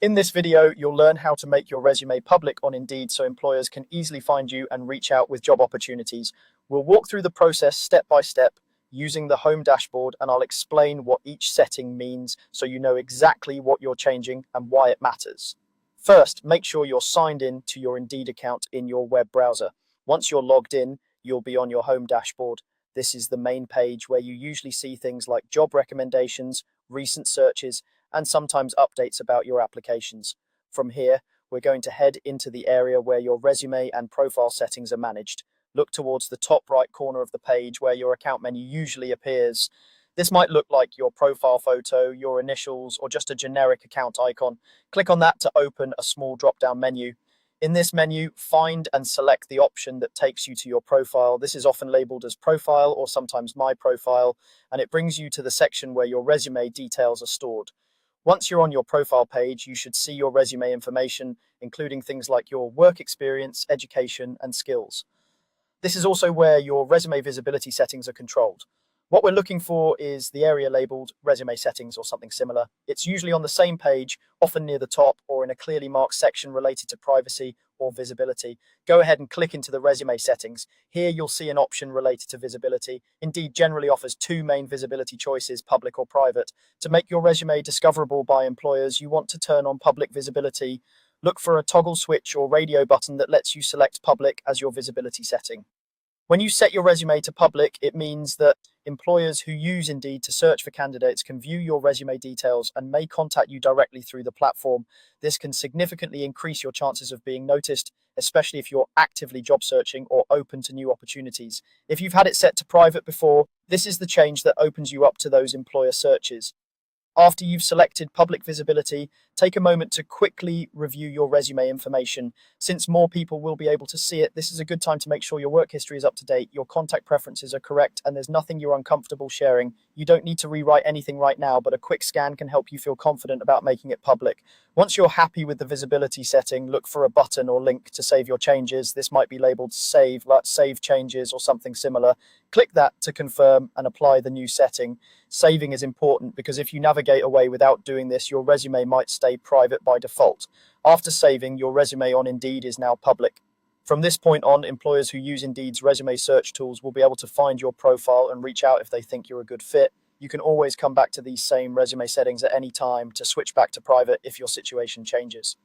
In this video, you'll learn how to make your resume public on Indeed so employers can easily find you and reach out with job opportunities. We'll walk through the process step by step using the home dashboard, and I'll explain what each setting means so you know exactly what you're changing and why it matters. First, make sure you're signed in to your Indeed account in your web browser. Once you're logged in, you'll be on your home dashboard. This is the main page where you usually see things like job recommendations, recent searches, and sometimes updates about your applications. From here, we're going to head into the area where your resume and profile settings are managed. Look towards the top right corner of the page where your account menu usually appears. This might look like your profile photo, your initials, or just a generic account icon. Click on that to open a small drop-down menu. In this menu, find and select the option that takes you to your profile. This is often labeled as Profile or sometimes My Profile, and it brings you to the section where your resume details are stored. Once you're on your profile page, you should see your resume information, including things like your work experience, education, and skills. This is also where your resume visibility settings are controlled. What we're looking for is the area labeled resume settings or something similar. It's usually on the same page, often near the top or in a clearly marked section related to privacy or visibility. Go ahead and click into the resume settings. Here you'll see an option related to visibility. Indeed, generally offers two main visibility choices, public or private. To make your resume discoverable by employers, you want to turn on public visibility. Look for a toggle switch or radio button that lets you select public as your visibility setting. When you set your resume to public, it means that employers who use Indeed to search for candidates can view your resume details and may contact you directly through the platform. This can significantly increase your chances of being noticed, especially if you're actively job searching or open to new opportunities. If you've had it set to private before, this is the change that opens you up to those employer searches. After you've selected public visibility, take a moment to quickly review your resume information. Since more people will be able to see it, this is a good time to make sure your work history is up to date, your contact preferences are correct, and there's nothing you're uncomfortable sharing. You don't need to rewrite anything right now, but a quick scan can help you feel confident about making it public. Once you're happy with the visibility setting, look for a button or link to save your changes. This might be labeled Save, like Save Changes or something similar. Click that to confirm and apply the new setting. Saving is important because if you navigate away without doing this, your resume might stay private by default. After saving, your resume on Indeed is now public. From this point on, employers who use Indeed's resume search tools will be able to find your profile and reach out if they think you're a good fit. You can always come back to these same resume settings at any time to switch back to private if your situation changes.